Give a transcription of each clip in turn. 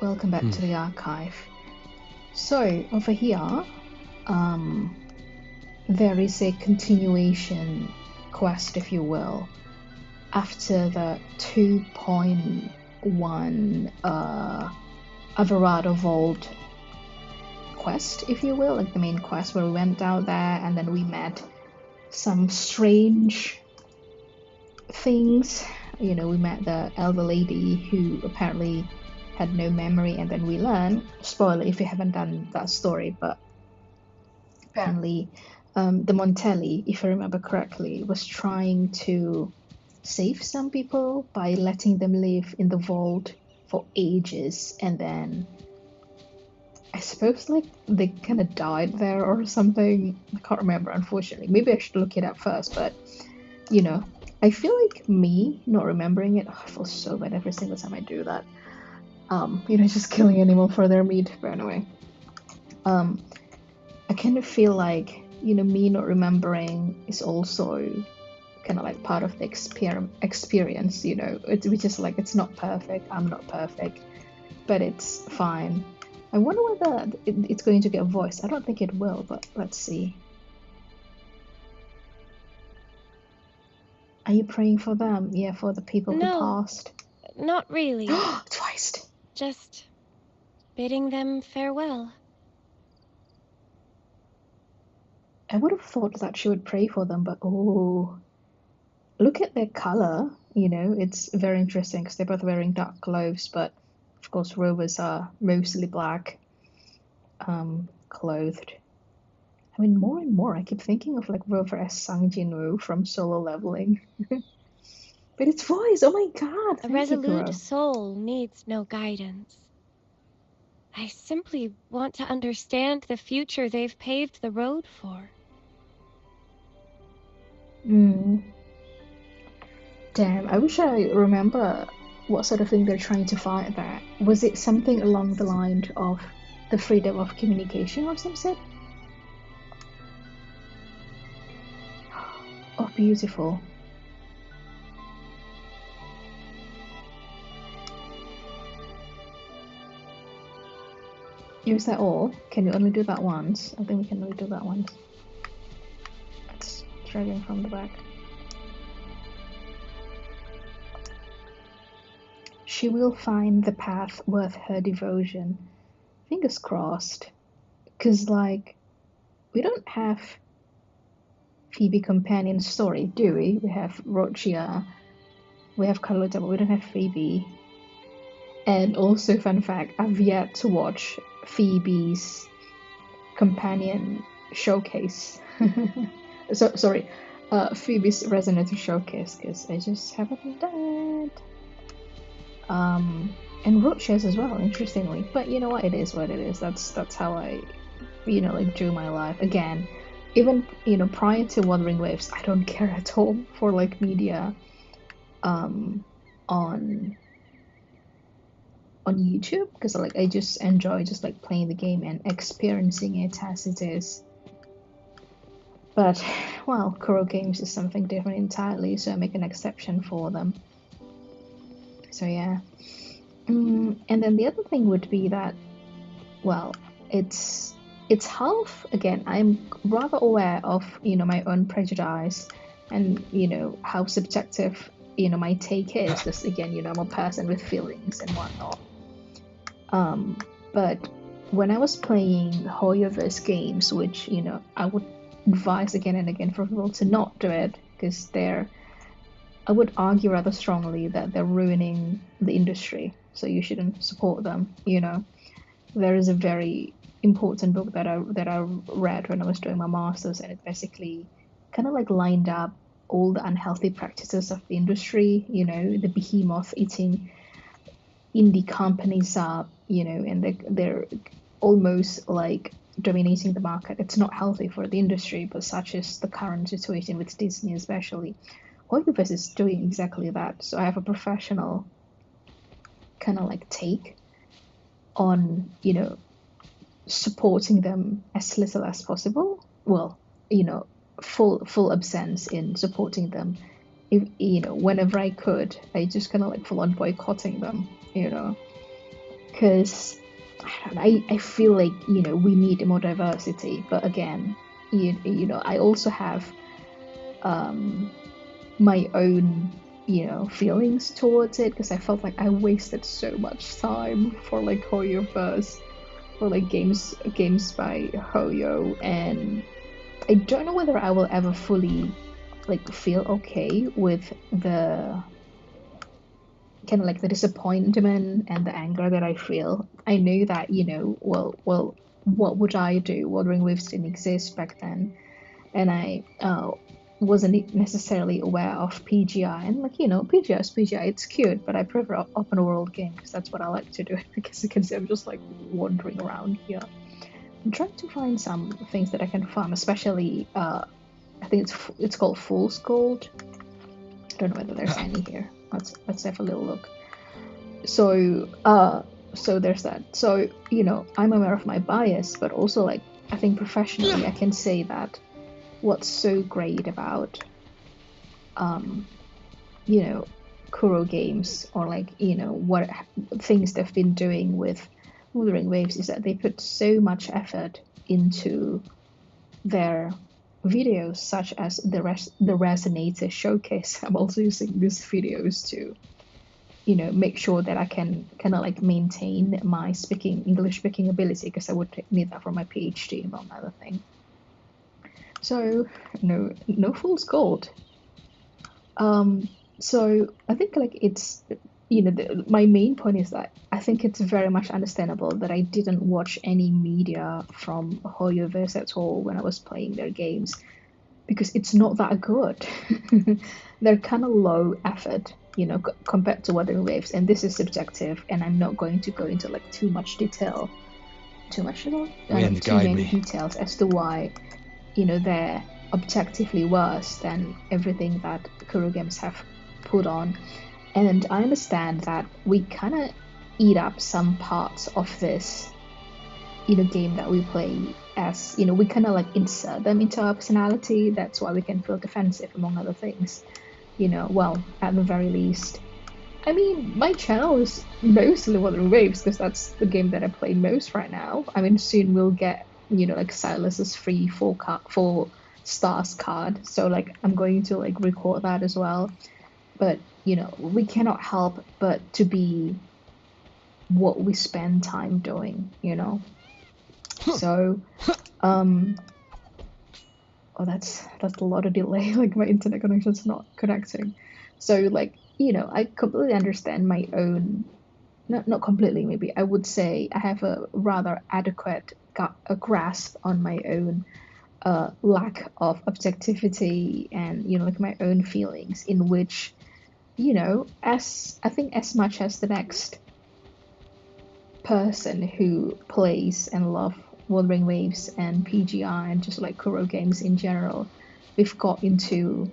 Welcome back to the archive. So over here, there is a continuation quest, if you will, after the 2.1 Alvarado Vault quest, if you will, like the main quest where we went out there and then we met some strange things. We met the elder lady who apparently had no memory, and then we learn, spoiler if you haven't done that story, but apparently the Montelli, if I remember correctly, was trying to save some people by letting them live in the vault for ages, and then I suppose like they kind of died there or something. I can't remember, unfortunately. Maybe I should look it up first, but I feel like me not remembering it, I feel so bad every single time I do that. Just killing animal for their meat. But anyway, I kind of feel like, me not remembering is also kind of like part of the experience, which is like, it's not perfect, I'm not perfect, but it's fine. I wonder whether it's going to get a voice. I don't think it will, but let's see. Are you praying for them? Yeah, for the people who passed. Not really. Twice. Just bidding them farewell. I would have thought that she would pray for them, but oh, look at their color. It's very interesting because they're both wearing dark clothes, but of course rovers are mostly black clothed. I mean, more and more I keep thinking of like Rover as Sang Jin-woo from Solo Leveling. But its voice, oh my god! A resolute soul needs no guidance. I simply want to understand the future they've paved the road for. Damn, I wish I remember what sort of thing they're trying to fight there. Was it something along the line of the freedom of communication or something? Oh, beautiful. Is that all? Can you only do that once? I think we can only do that once. That's dragging from the back. She will find the path worth her devotion. Fingers crossed. Because, like, we don't have Phoebe companion story, do we? We have Rogia, we have Carlota, but we don't have Phoebe. And also, fun fact, I've yet to watch Phoebe's companion showcase. Phoebe's Resonance showcase, because I just haven't done it. And Roaches as well, interestingly. But you know what? It is what it is. That's how I, do my life. Again, even prior to Wuthering Waves, I don't care at all for like media, on YouTube, because like I just enjoy just like playing the game and experiencing it as it is. But well, Kuro Games is something different entirely, so I make an exception for them. So yeah. And then the other thing would be that, well, it's half, again, I'm rather aware of my own prejudice and how subjective my take is, because again I'm a person with feelings and whatnot. But when I was playing Hoyoverse games, which I would advise again and again for people to not do it, because I would argue rather strongly that they're ruining the industry, so you shouldn't support them. There is a very important book that I read when I was doing my masters, and it basically kind of like lined up all the unhealthy practices of the industry. The behemoth eating indie companies up, and they're almost like dominating the market. It's not healthy for the industry, but such is the current situation with Disney especially. Hoyoverse is doing exactly that. So I have a professional kind of like take on, supporting them as little as possible. Well, full absence in supporting them. If whenever I could, I just kind of like full on boycotting them. because I feel like, we need more diversity. But again, I also have my own, feelings towards it, because I felt like I wasted so much time for like Hoyoverse, or like games by Hoyo, and I don't know whether I will ever fully like feel okay with the kind of like the disappointment and the anger that I feel. I know that, well, what would I do? Wuthering Waves didn't exist back then, and I wasn't necessarily aware of PGI. And like, PGI is PGI, it's cute, but I prefer open world game because that's what I like to do. I guess you can say I'm just like wandering around here. I'm trying to find some things that I can farm, especially I think it's called Fool's Gold. I don't know whether there's any here. Let's have a little look. So there's that. So I'm aware of my bias, but also like I think professionally I can say that what's so great about Kuro Games, or like what things they've been doing with Wuthering Waves, is that they put so much effort into their videos, such as the Resonator showcase. I'm also using these videos to make sure that I can kind of like maintain my English speaking ability, because I would need that for my PhD, among other things. So no fool's gold. So I think like it's my main point is that I think it's very much understandable that I didn't watch any media from Hoyoverse at all when I was playing their games, because it's not that good. They're kind of low effort, compared to Wuthering Waves, and this is subjective, and I'm not going to go into like too many details as to why they're objectively worse than everything that Kuro Games have put on. And I understand that we kind of eat up some parts of this game that we play, as we kind of like insert them into our personality. That's why we can feel defensive, among other things. Well, at the very least, I mean, my channel is mostly Wuthering Waves because that's the game that I play most right now. I mean, soon we'll get like Silas's free 4 stars card, so like I'm going to like record that as well. But we cannot help but to be what we spend time doing, So oh, that's a lot of delay. Like my internet connection's not connecting. So like I completely understand my own, not completely, maybe I would say I have a rather adequate grasp on my own lack of objectivity, and like my own feelings, in which as I think as much as the next person who plays and love Wuthering Waves and PGI and just like Kuro Games in general, we've got into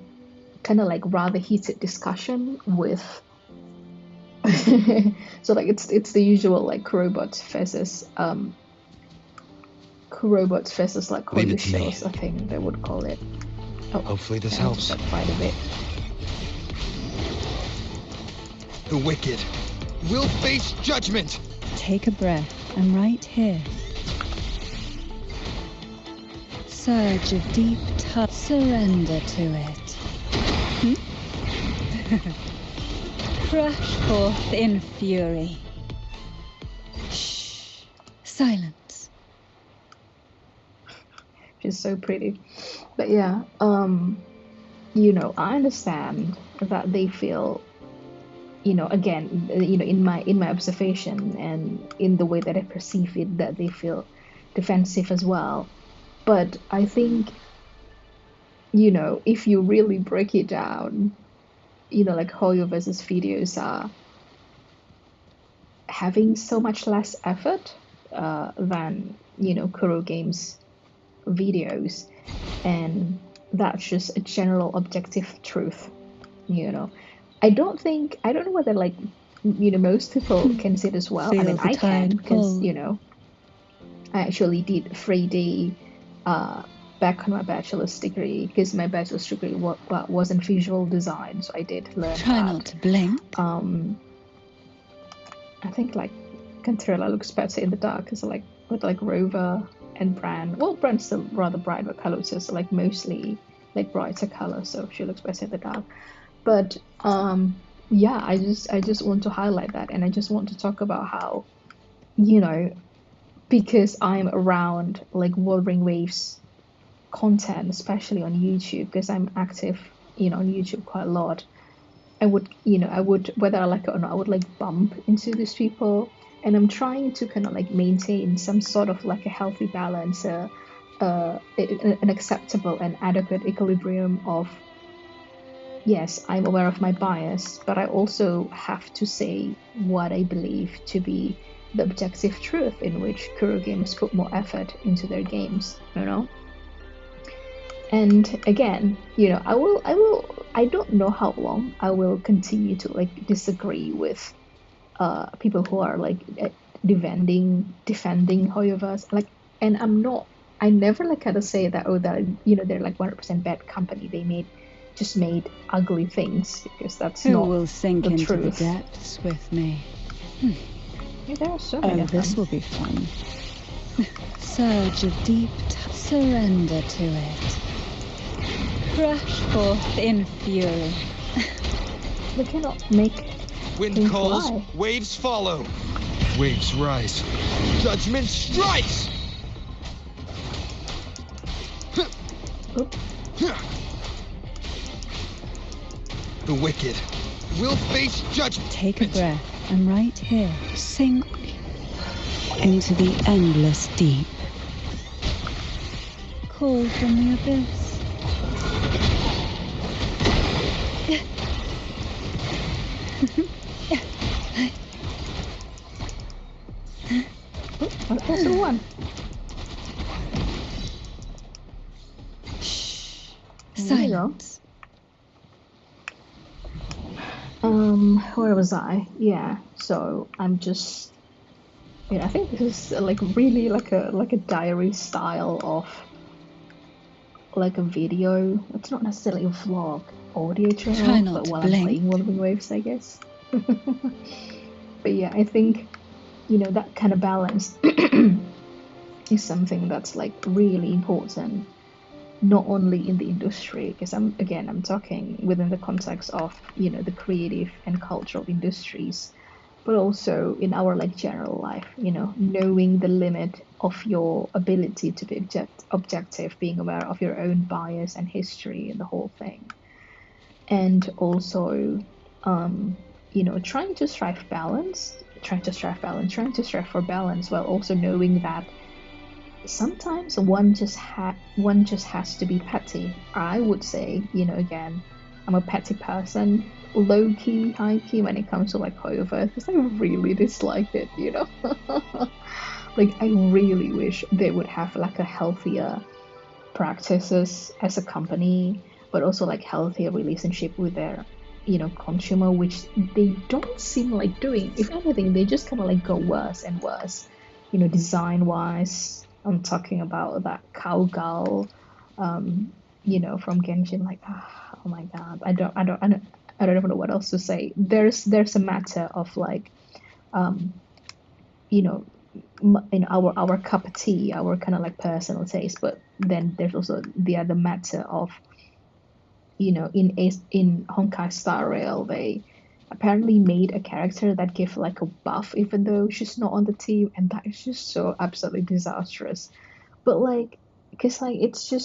kind of like rather heated discussion with so like it's the usual like Kurobots versus like Hoyo shows, I think they would call it. Oh, hopefully this helps. Quite a bit. The wicked will face judgment. Take a breath. I'm right here. Surge of deep touch. Surrender to it. Crush forth in fury. Shh. Silence. She's so pretty. But yeah, I understand that they feel, again, in my observation and in the way that I perceive it, that they feel defensive as well. But I think, if you really break it down, like Hoyoverse's videos are having so much less effort than, Kuro Games videos, and that's just a general objective truth. I don't know whether like most people can see it as well. I mean, I can, because I actually did 3D back on my bachelor's degree, because my bachelor's degree was in visual design, so I did learn Try not to blink. I think like Cantarella looks better in the dark, because like with like Rover and Bran. Well, Bran's still rather bright, but Carlota's like mostly like brighter color, so she looks better in the dark. But yeah, I just want to highlight that, and I just want to talk about how, you know, because I'm around like Wuthering Waves content, especially on YouTube, because I'm active, on YouTube quite a lot. I would, whether I like it or not, I would like bump into these people, and I'm trying to kind of like maintain some sort of like a healthy balance, an acceptable and adequate equilibrium of, yes, I'm aware of my bias, but I also have to say what I believe to be the objective truth, in which Kuro games put more effort into their games, And again, I don't know how long I will continue to like disagree with people who are like defending Hoyoverse, like, and I never like kind of say that, that they're like 100% bad company, they just made ugly things, because that's Who not will sink the into truth. the depths with me? Yeah, there are so many Oh, of this them. will be fun. Surge of deep surrender to it. Crash forth in fury. They cannot make Wind things calls, fly. waves follow. Waves rise. Judgment strikes! Oop. The wicked will face judgment. Take a breath, and right here, sink into the endless deep. Call from the abyss. Oop, that's the one. Shh. There you go. Silence. Where was I? Yeah, so I'm just, I think this is like really like a diary style of like a video. It's not necessarily a vlog audio Try channel, not but to while blink. I'm playing Wuthering Waves, I guess. But yeah, I think, that kind of balance is something that's like really important, not only in the industry, because I'm talking within the context of, the creative and cultural industries, but also in our like general life, knowing the limit of your ability to be objective, being aware of your own bias and history and the whole thing. And also, trying to strive for balance, while also knowing that sometimes one just has to be petty. I would say, again, I'm a petty person, low key, high key when it comes to like Hoyoverse, because I really dislike it. Like, I really wish they would have like a healthier practices as a company, but also like healthier relationship with their consumer, which they don't seem like doing. If anything, they just kind of like go worse and worse, design wise. I'm talking about that cowgirl, from Genshin. Like, oh my god, I don't even know what else to say. There's a matter of like, you know in our cup of tea, our kind of like personal taste, but then there's also the other matter of, in Honkai Star Rail, they apparently made a character that gave like a buff even though she's not on the team, and that is just so absolutely disastrous. But like, because like it's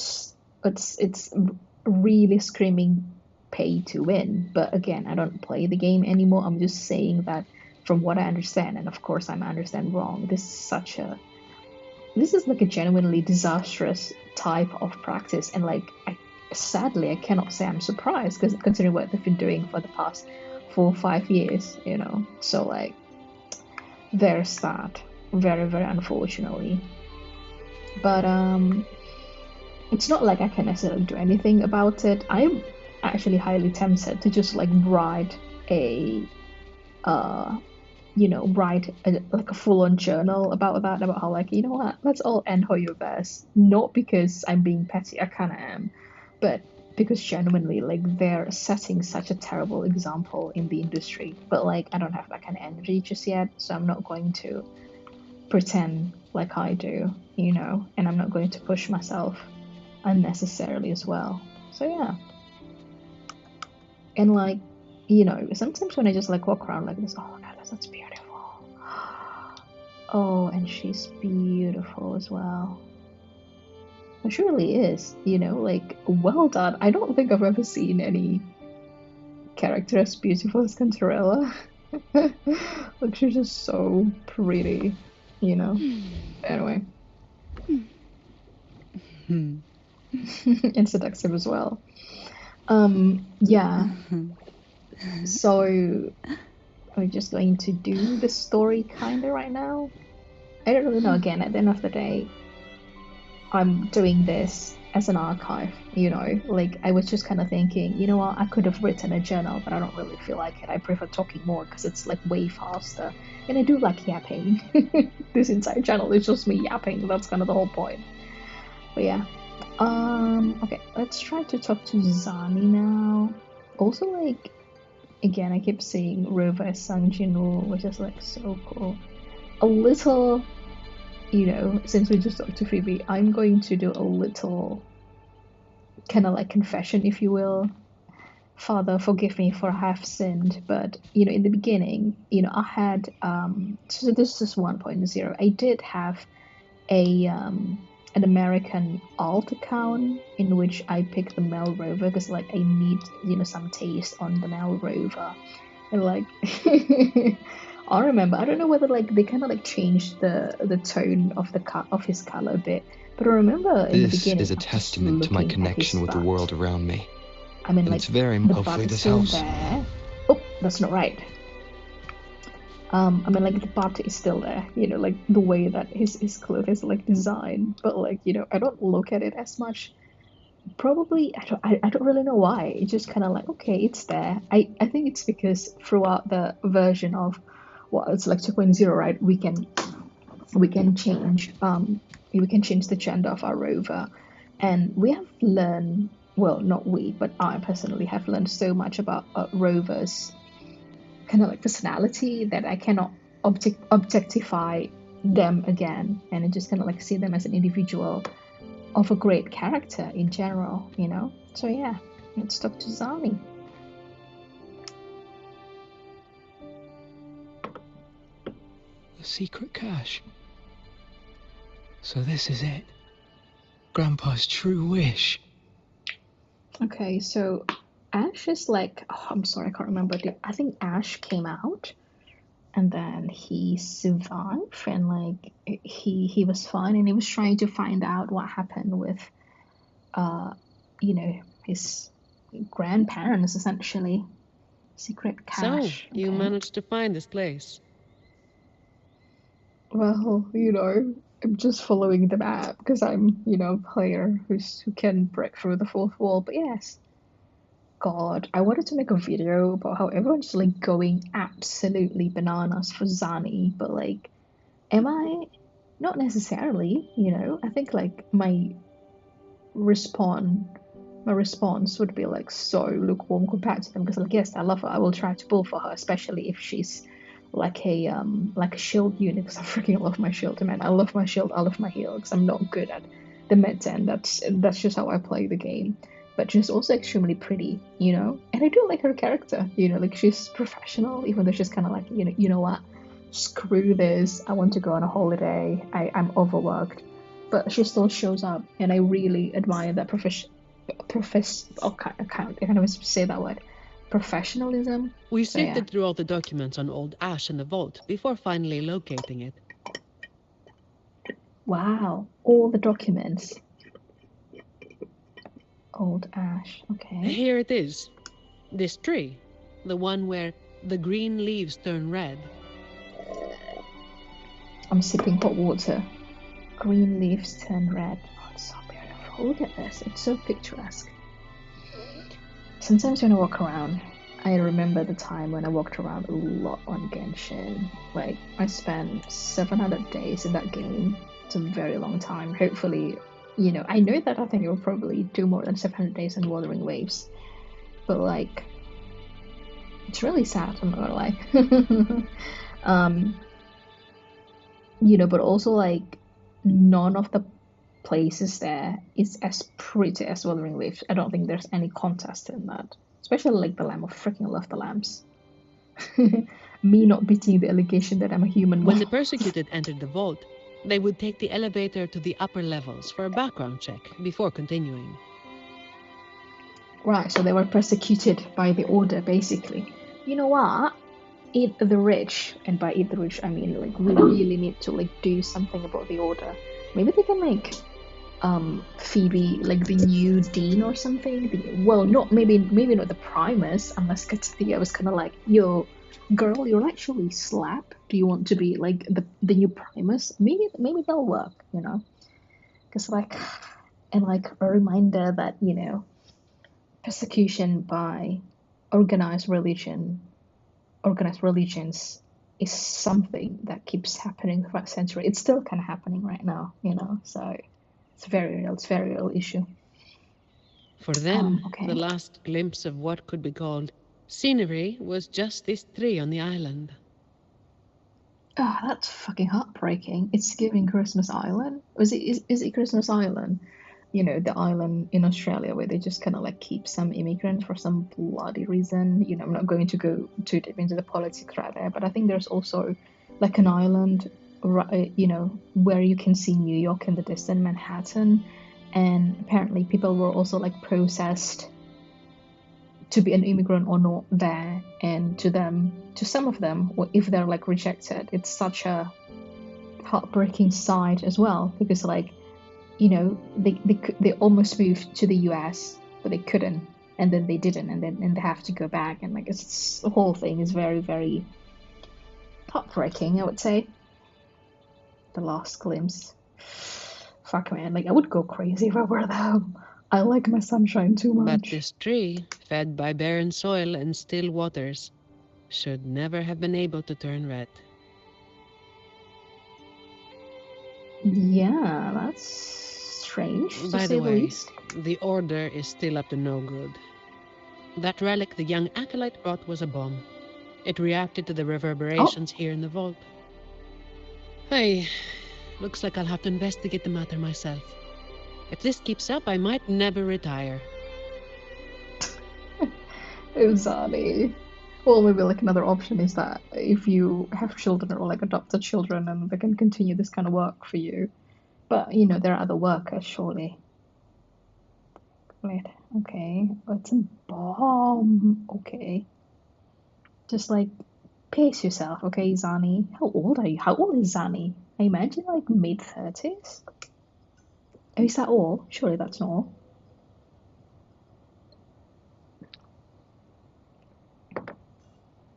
really screaming pay to win. But again, I don't play the game anymore. I'm just saying that from what I understand, and of course I understand wrong, this is like a genuinely disastrous type of practice. And like, sadly, I cannot say I'm surprised, because considering what they've been doing for the past 4 or 5 years, so like, there's that, very, very unfortunately. But it's not like I can necessarily do anything about it. I'm actually highly tempted to just like write a like a full-on journal about that, about how like, what, let's all end Hoyoverse. Not because I'm being petty, I kind of am, but because genuinely, like, they're setting such a terrible example in the industry. But like, I don't have that kind of energy just yet, so I'm not going to pretend like I do, you know, and I'm not going to push myself unnecessarily as well. So yeah. And like, you know, sometimes when I just like walk around like this, oh Alice, that's beautiful. Oh, and she's beautiful as well. She really is, you know, like, well done. I don't think I've ever seen any character as beautiful as Cantarella. Like, she's just so pretty, you know. Anyway. And seductive as well. Yeah. So I'm just going to do the story kinda right now. I don't really know. Again, at the end of the day, I'm doing this as an archive, you know, like I was just kind of thinking, you know what, I could have written a journal, but I don't really feel like it. I prefer talking more because it's like way faster, and I do like yapping. This entire channel is just me yapping. That's kind of the whole point. But yeah, okay, let's try to talk to Zani now. Also, like, again, I keep seeing Rover as Sang Jinwoo, which is like so cool. A little, you know, since we just talked to Phoebe, I'm going to do a little kind of like confession, if you will. Father, forgive me for I have sinned, but you know, in the beginning, you know, I had so this is 1.0. I did have a an American alt account in which I picked the male rover because like I need, you know, some taste on the male rover, and like I remember, I don't know whether like they kind of like changed the tone of of his color a bit, but I remember in the This beginning is a I was just testament to my looking at his connection with the butt. world around me. I mean, And like, it's very the hopefully butt is this still helps. there. Oh, that's not right. I mean, like, the butt is still there, you know, like the way that his clothes is like designed, but like, you know, I don't look at it as much. Probably, I don't really know why. It's just kind of like, okay, it's there. I think it's because throughout the version of, well, it's like 2.0, right? We can change the gender of our rover, and we have learned, well, not we, but I personally have learned so much about rovers kind of like personality that I cannot objectify them again, and I just kind of like see them as an individual of a great character in general, you know. So yeah, let's talk to Zani. The secret cache. So this is it. Grandpa's true wish. Okay, so Ash is like, oh, I'm sorry, I can't remember. I think Ash came out and then he survived, and like he was fine, and he was trying to find out what happened with you know, his grandparents, essentially. Secret cache. So, you Okay. managed to find this place. Well, you know, I'm just following the map because I'm, you know, a player who can break through the fourth wall. But yes, God, I wanted to make a video about how everyone's like going absolutely bananas for Zani, but like, am I? Not necessarily, you know. I think like my response would be like so lukewarm compared to them, because like, yes, I love her. I will try to pull for her, especially if she's like a shield unit, because I freaking love my shield, man. I love my shield, I love my heal, because I'm not good at the mid end. That's just how I play the game. But she's also extremely pretty, you know, and I do like her character, you know, like she's professional, even though she's kind of like, you know what, screw this, I want to go on a holiday, I'm overworked, but she still shows up, and I really admire that I can't even say that word, professionalism. We So yeah. sifted through all the documents on old Ash in the vault before finally locating it. Wow, all the documents. Old Ash, okay. Here it is. This tree. The one where the green leaves turn red. I'm sipping hot water. Green leaves turn red. Oh, it's so beautiful. Look at this. It's so picturesque. Sometimes when I walk around, I remember the time when I walked around a lot on Genshin. Like, I spent 700 days in that game. It's a very long time. Hopefully, You know, I know that I think it will probably do more than 700 days in Wuthering Waves, but like, it's really sad, I'm not gonna lie. You know, but also like, none of the places there is as pretty as Wuthering Waves. I don't think there's any contest in that. Especially like the lamb. I freaking love the lambs. Me not beating the allegation that I'm a human. When the persecuted entered the vault, they would take the elevator to the upper levels for a background check before continuing. Right, so they were persecuted by the order, basically. You know what? Eat the rich, and by eat the rich, I mean like we really need to like do something about the order. Maybe they can make Phoebe like the new dean or something. Well, not maybe not the Primus, unless Katia was kind of like, yo, girl, you're actually slap. Do you want to be like the new Primus? Maybe that'll work, you know? Because like, and like a reminder that, you know, persecution by organized religions is something that keeps happening throughout the century. It's still kind of happening right now, you know, so it's very real issue. For them, Okay. the last glimpse of what could be called scenery was just this tree on the island. Oh, that's fucking heartbreaking. It's giving Christmas Island. Is it Christmas Island? You know, the island in Australia where they just kind of like keep some immigrants for some bloody reason. You know, I'm not going to go too deep into the politics right there, but I think there's also like an island, you know, where you can see New York in the distance, Manhattan, and apparently people were also like processed to be an immigrant or not there, and to some of them, or if they're like rejected, it's such a heartbreaking sight as well, because like, you know, they almost moved to the US, but they couldn't, and then they didn't, and they have to go back, and like it's the whole thing is very, very heartbreaking, I would say. The last glimpse. Fuck, man, like I would go crazy if I were them. I like my sunshine too much. But this tree, fed by barren soil and still waters, should never have been able to turn red. Yeah, that's strange, to By say the the way, least. the order is still up to no good. That relic the young acolyte brought was a bomb. It reacted to the reverberations here in the vault. Hey, looks like I'll have to investigate the matter myself. If this keeps up, I might never retire. Uzani. Well, maybe like another option is that if you have children or like adopted children, and they can continue this kind of work for you. But you know, there are other workers, surely. Wait, okay. Oh, it's a bomb. Okay. Just like pace yourself, okay, Zani. How old are you? How old is Zani? I imagine like mid-30s. Oh, is that all? Surely that's not all.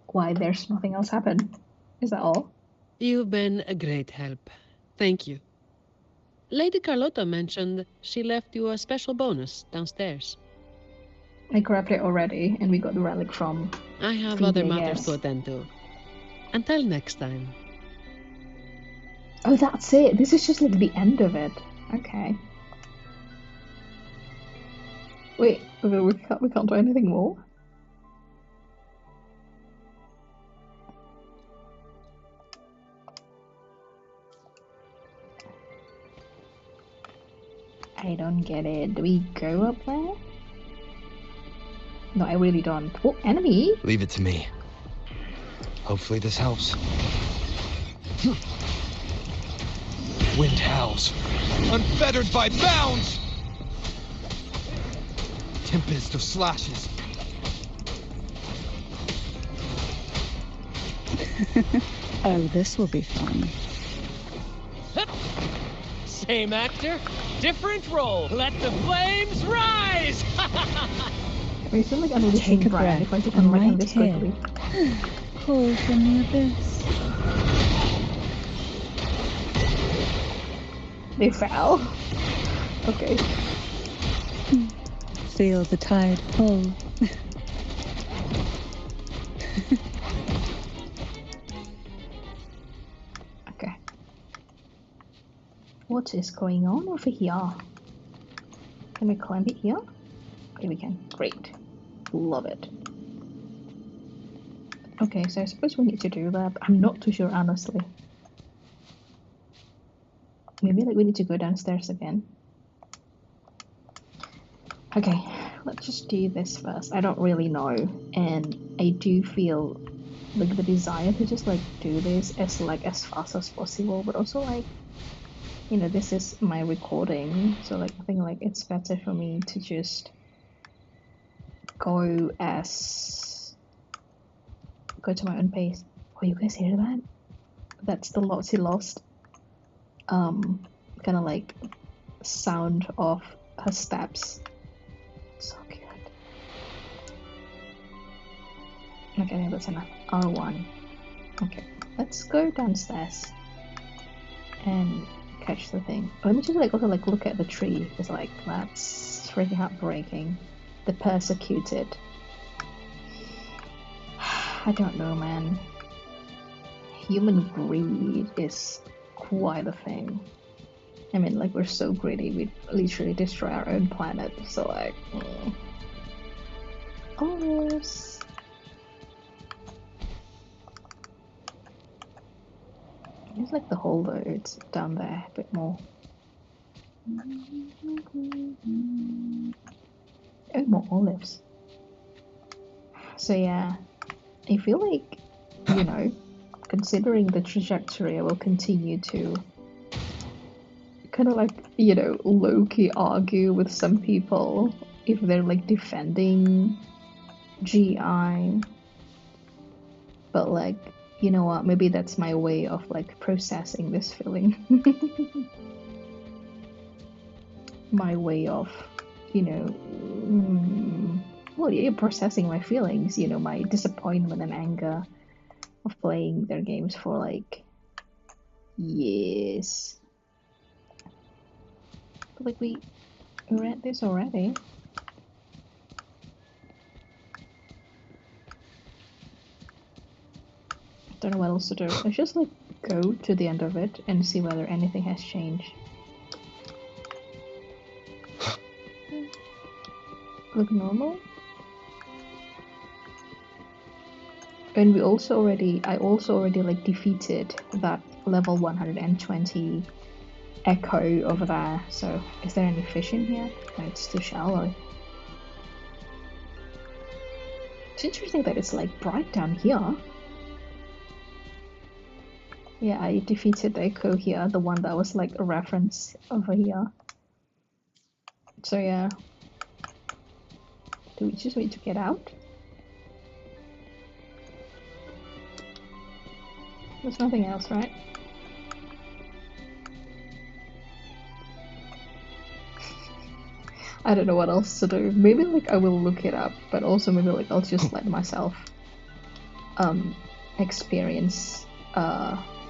Why, there's nothing else happened. Is that all? You've been a great help. Thank you. Lady Carlotta mentioned she left you a special bonus downstairs. I grabbed it already, and we got the relic from I have Phoebe, other I matters guess. to attend to. Until next time. Oh, that's it. This is just like the end of it. Okay. Wait, we can't do anything more? I don't get it. Do we go up there? No, I really don't. Oh, enemy! Leave it to me. Hopefully this helps. Wind howls. Unfettered by bounds! Tempest of slashes. Oh, this will be fun. Same actor, different role. Let the flames rise! I feel like I'm listening Take a Brian if I breath. can I'm like right this here. quickly. Call from the abyss. They fell. Okay. Feel the tide pull. Okay. What is going on over here? Can we climb it here? Okay, we can. Great. Love it. Okay, so I suppose we need to do that. I'm not too sure, honestly. Maybe like we need to go downstairs again. Okay, let's just do this first. I don't really know, and I do feel like the desire to just like do this as fast as possible, but also like, you know, this is my recording, so like I think like it's better for me to just go to my own pace. Oh, you guys hear that? That's the Lottie Lost kind of like sound of her steps. So cute. Okay, I think that's enough. R1. Okay, let's go downstairs and catch the thing. Let me just like also like look at the tree, because like that's freaking heartbreaking. The persecuted. I don't know, man. Human greed is quite a thing. I mean, like, we're so greedy, we literally destroy our own planet, so like, Olives! It's like the hole though, it's down there a bit more. Oh, more olives. So yeah, I feel like, you know, considering the trajectory, I will continue to kind of like, you know, low-key argue with some people if they're like defending GI. But like, you know what, maybe that's my way of like processing this feeling. My way of, you know, well, yeah, processing my feelings, you know, my disappointment and anger of playing their games for like years. But like, we read this already. Don't know what else to do. Let's just like go to the end of it and see whether anything has changed. Look normal. And I also already like defeated that level 120 echo over there. So is there any fish in here? No, it's too shallow. It's interesting that it's like bright down here. Yeah, I defeated the echo here, the one that was like a reference over here. So yeah. Do we just need to get out? There's nothing else, right? I don't know what else to do. Maybe like I will look it up, but also maybe like I'll just let myself experience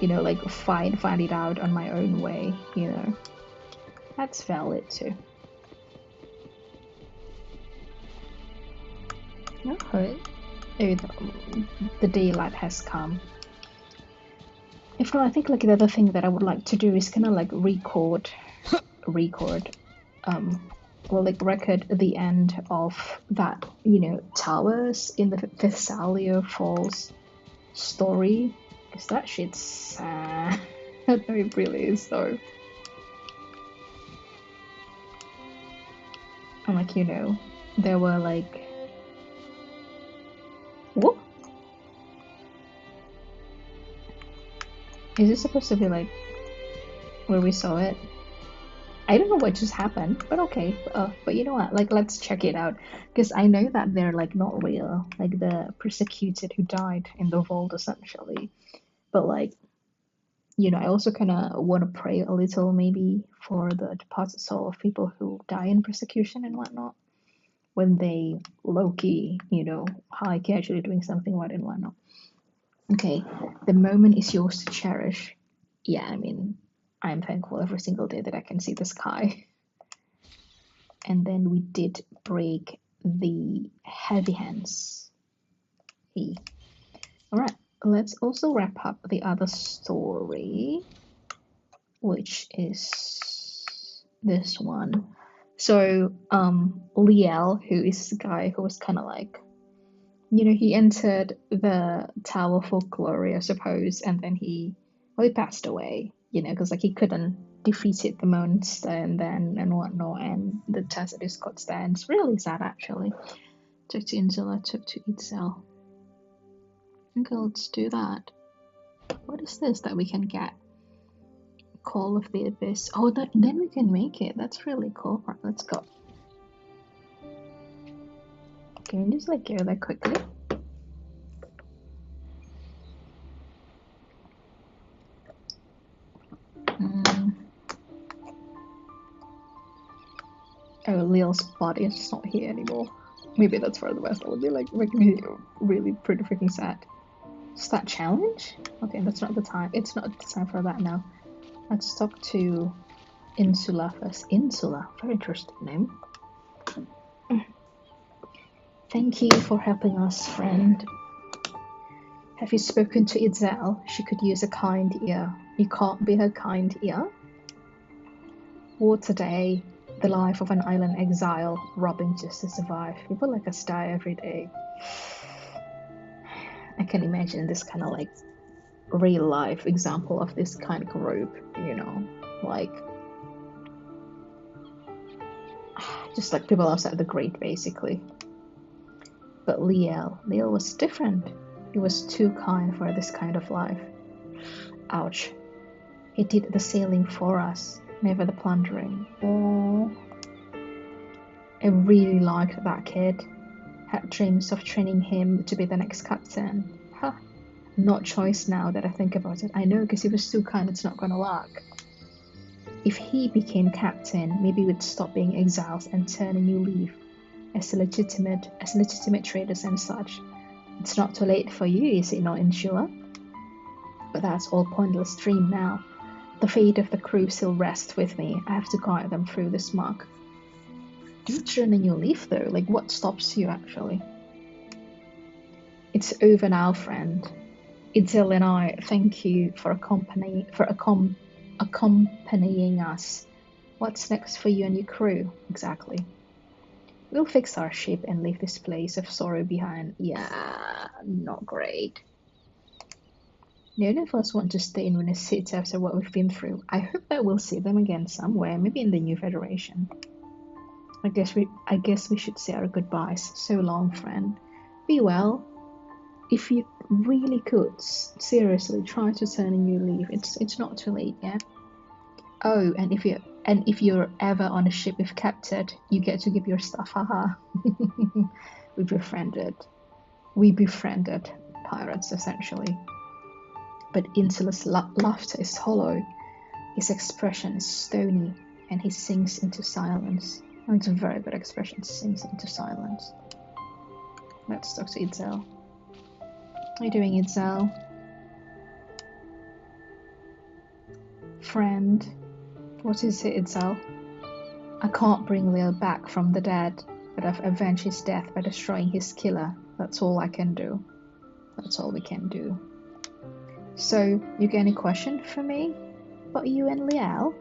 you know, like find it out on my own way, you know. That's valid too. Okay. The daylight has come. If not, I think like the other thing that I would like to do is kind of like record, or like record the end of that, you know, towers in the Thessalia Falls story, because that shit's sad. It really is though. And like, you know, there were like, what? Is this supposed to be like where we saw it? I don't know what just happened, but okay. But you know what? Like, let's check it out, because I know that they're like not real, like the persecuted who died in the vault, essentially. But like, you know, I also kind of want to pray a little, maybe, for the departed soul of people who die in persecution and whatnot, when they low-key, you know, high-key actually doing something right and whatnot. Okay, the moment is yours to cherish. Yeah, I mean, I'm thankful every single day that I can see the sky. And then we did break the heavy hands. Hey. Alright, let's also wrap up the other story, which is this one. So Liel, who is the guy who was kind of like, he entered the Tower for Glory, I suppose, and then he passed away, because like he couldn't defeat the monster and whatnot, and the desert is got there. And it's really sad actually. Took to Inzilla, took to Itzel. Okay, let's do that. What is this that we can get? Call of the Abyss. Oh, then we can make it. That's really cool. Right, let's go. Can we just like go there quickly? Oh, Leo's body is just not here anymore. Maybe that's for the best. That would be like making me really pretty freaking sad. Is that challenge? Okay, that's not the time. It's not the time for that now. Let's talk to Insula first. Insula, very interesting name. Thank you for helping us, friend. Have you spoken to Itzel? She could use a kind ear. You can't be her kind ear. Water Day, the life of an island exile, robbing just to survive. People like us die every day. I can imagine this kind of like real life example of this kind of group, like just like people outside the Great, basically. But Liel was different. He was too kind for this kind of life. Ouch. He did the sailing for us, never the plundering. Oh, I really liked that kid. Had dreams of training him to be the next captain. Huh. Not choice now that I think about it. I know, because he was too kind, it's not gonna work. If he became captain, maybe we'd stop being exiles and turn a new leaf as legitimate traders and such. It's not too late for you, is it not, Insula? But that's all pointless dream now. The fate of the crew still rests with me. I have to guide them through this muck. Do you turn a new leaf though? Like, what stops you actually? It's over now, friend. Itzel and I thank you for accompanying us. What's next for you and your crew, exactly? We'll fix our ship and leave this place of sorrow behind. Yeah, not great. None of us want to stay in Winnesita after what we've been through. I hope that we'll see them again somewhere, maybe in the new Federation. I guess we should say our goodbyes. So long, friend. Be well. If you really could, seriously, try to turn a new leaf. It's not too late, yeah? Oh, and if you're ever on a ship with captured, you get to give your stuff, haha. We befriended pirates, essentially. But Insula's laughter is hollow, his expression is stony, and he sinks into silence. And it's a very good expression, sinks into silence. Let's talk to Itzel. How are you doing, Itzel? Friend. What is it, Itzel? I can't bring Lil back from the dead, but I've avenged his death by destroying his killer. That's all I can do. That's all we can do. So, you got any question for me? About you and Liel?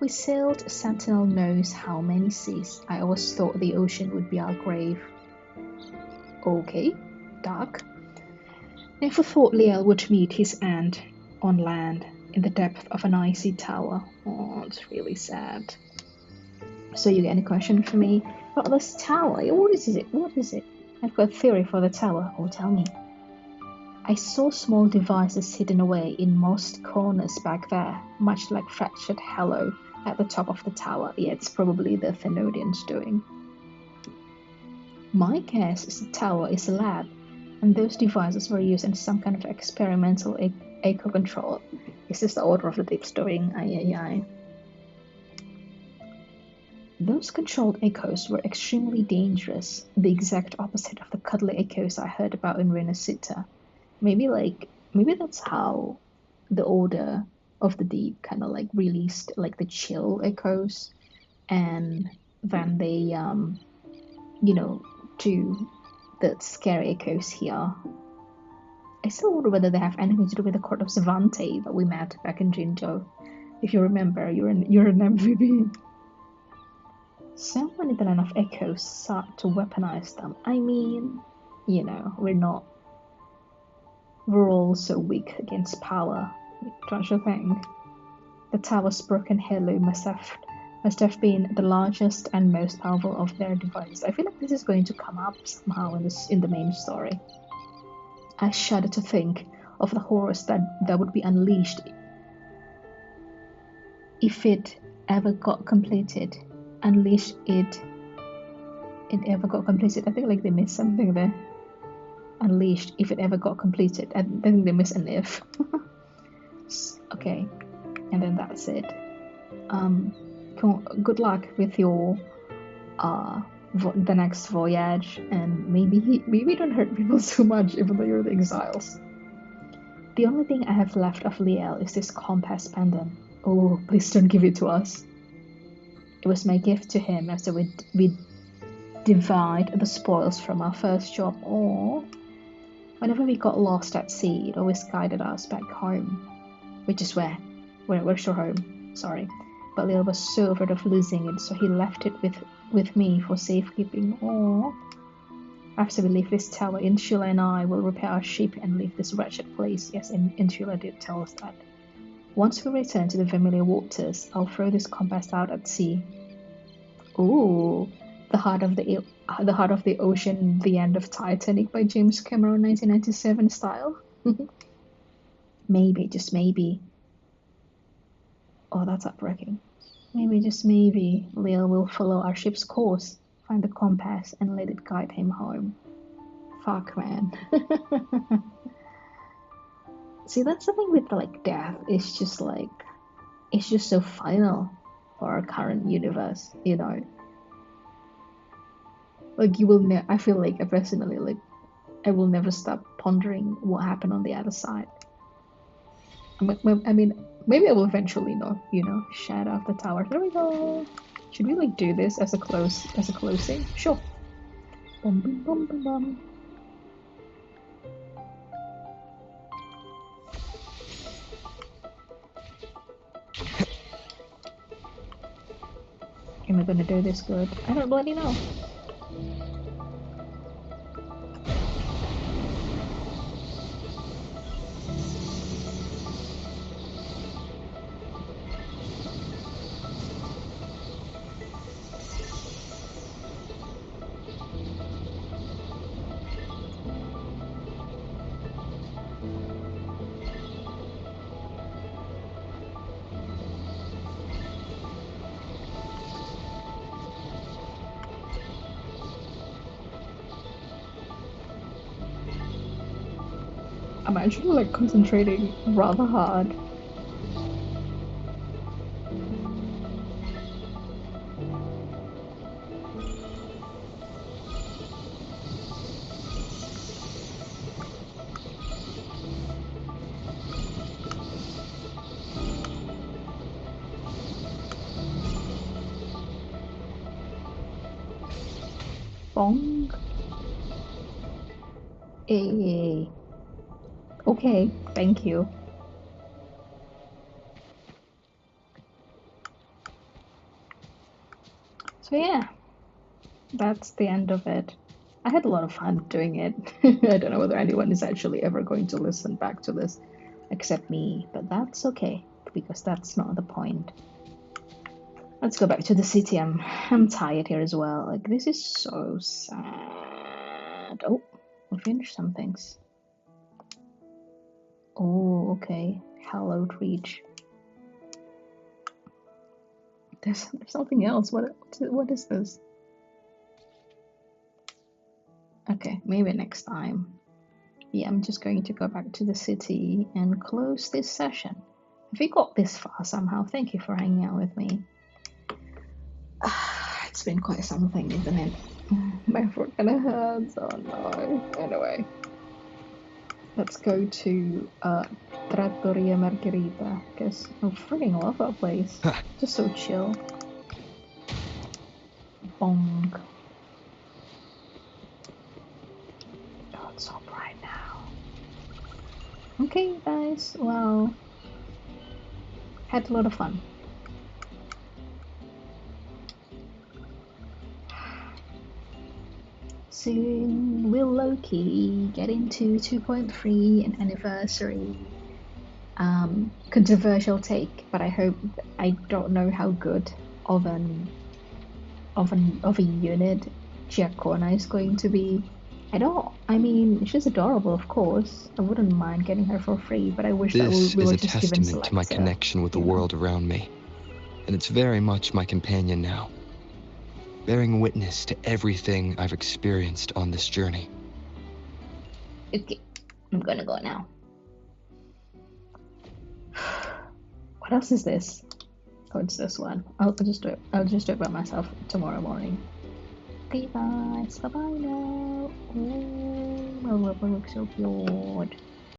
We sailed Sentinel knows how many seas. I always thought the ocean would be our grave. Okay, dark. Never thought Liel would meet his end on land in the depth of an icy tower. Oh, it's really sad. So you got any question for me about this tower? What is it? I've got a theory for the tower. Oh, tell me. I saw small devices hidden away in most corners back there, much like fractured hello at the top of the tower. Yeah, it's probably the Thenodians doing. My guess is the tower is a lab, and those devices were used in some kind of experimental echo control. Is this the Order of the Deep's doing? Aye. Those controlled echoes were extremely dangerous, the exact opposite of the cuddly echoes I heard about in Renacita. Maybe that's how the Order of the Deep kind of like released like the chill echoes, and then they do the scary echoes here. I still wonder whether they have anything to do with the Court of Savante that we met back in Jinjo. If you remember, you're an MVB. Someone with enough echoes sought to weaponize them. I mean, you know, we're all so weak against power, don't you think? The tower's broken halo must have been the largest and most powerful of their devices. I feel like this is going to come up somehow in the main story. I shudder to think of the horrors that would be unleashed if it ever got completed. It ever got completed. I think like they missed something there. Unleashed if it ever got completed. I think they missed an if. Okay, and then that's it. Good luck with your the next voyage, and maybe don't hurt people so much, even though you're the exiles. The only thing I have left of Liel is this compass pendant. Oh, please don't give it to us. It was my gift to him after we divide the spoils from our first job. Oh, whenever we got lost at sea, it always guided us back home, which is where's your home? Sorry, but Liel was so afraid of losing it, so he left it with me for safekeeping. Oh, after we leave this tower, Insula and I will repair our ship and leave this wretched place. Yes, Insula did tell us that. Once we return to the familiar waters, I'll throw this compass out at sea. Ooh, the heart of the ocean, the end of Titanic by James Cameron, 1997 style. Maybe, just maybe. Oh, that's heartbreaking. Maybe, just maybe, Liel will follow our ship's course, find the compass, and let it guide him home. Fuck, man. See, that's the thing with like death. It's just so final for our current universe, you know. Like you will I feel like I personally like I will never stop pondering what happened on the other side. I mean, maybe I will eventually know, you know, shadow of the tower. There we go. Should we like do this as a closing? Sure. Bum, bum, bum, bum, bum. Am I gonna do this good? I don't bloody know. I'm actually like concentrating rather hard. Bong. Hey. Okay, thank you. So yeah, that's the end of it. I had a lot of fun doing it. I don't know whether anyone is actually ever going to listen back to this except me, but that's okay because that's not the point. Let's go back to the city. I'm tired here as well. Like this is so sad. Oh, we finished some things. Oh, okay. Hallowed Reach. There's something else. What is this? Okay, maybe next time. Yeah, I'm just going to go back to the city and close this session. If you got this far somehow, thank you for hanging out with me. It's been quite something, isn't it? My foot kinda hurts. Oh no. Anyway, let's go to Trattoria Margherita because I freaking love that place. Just so chill. Bong. Oh, it's so bright now. Okay, guys. Well, had a lot of fun. soon will Loki get into 2.3 an anniversary? Controversial take, but I don't know how good of a unit Giacona is going to be. I mean, she's adorable, of course. I wouldn't mind getting her for free, but I wish that This we is were a just given testament to my Selecta, connection with the you know. world around me, and it's very much my companion now, bearing witness to everything I've experienced on this journey. Okay, I'm gonna go now. What else is this? Oh, it's this one. I'll just do it. I'll just do it by myself tomorrow morning. Okay, guys. Bye bye now. Oh, my rubber looks so cute.